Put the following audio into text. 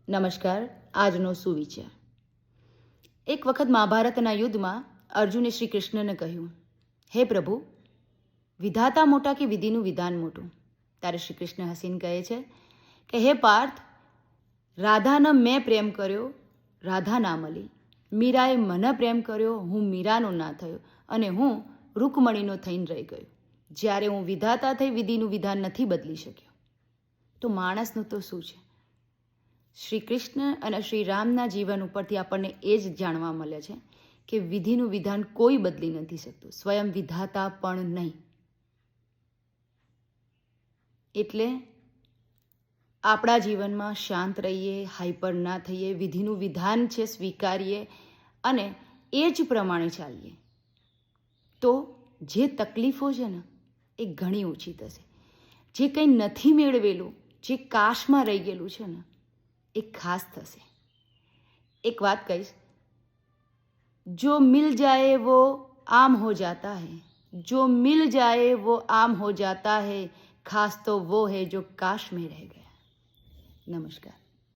નમસ્કાર. આજનો સુવિચાર. એક વખત મહાભારતના યુદ્ધમાં અર્જુને શ્રી કૃષ્ણને કહ્યું, હે પ્રભુ, વિધાતા મોટા કે વિધિનું વિધાન મોટું? ત્યારે શ્રી કૃષ્ણ હસીને કહે છે કે હે પાર્થ, રાધાને મેં પ્રેમ કર્યો, રાધા ના મળી. મીરાએ મને પ્રેમ કર્યો, હું મીરાનો ના થયો, અને હું રૂકમણીનો થઈને રહી ગયો. જ્યારે હું વિધાતા થઈ વિધિનું વિધાન નથી બદલી શક્યો, તો માણસનું તો શું છે? શ્રી કૃષ્ણ અને શ્રી રામના જીવન ઉપરથી આપણને એ જ જાણવા મળે છે કે વિધિનું વિધાન કોઈ બદલી નથી શકતું, સ્વયં વિધાતા પણ નહીં. એટલે આપણા જીવનમાં શાંત રહીએ, હાઈપર ના થઈએ, વિધિનું વિધાન છે સ્વીકારીએ અને એ જ પ્રમાણે ચાલીએ, તો જે તકલીફો છે ને એ ઘણી ઓછી થશે. જે કંઈ નથી મેળવેલું, જે કાશમાં રહી ગયેલું છે ને, એ ખાસ થશે. એક વાત કહીશ, જો મિલ જાए वो आम हो जाता है, जो मिल जाए वो आम हो जाता है, खास तो वो है जो काश में रह गया. નમસ્કાર.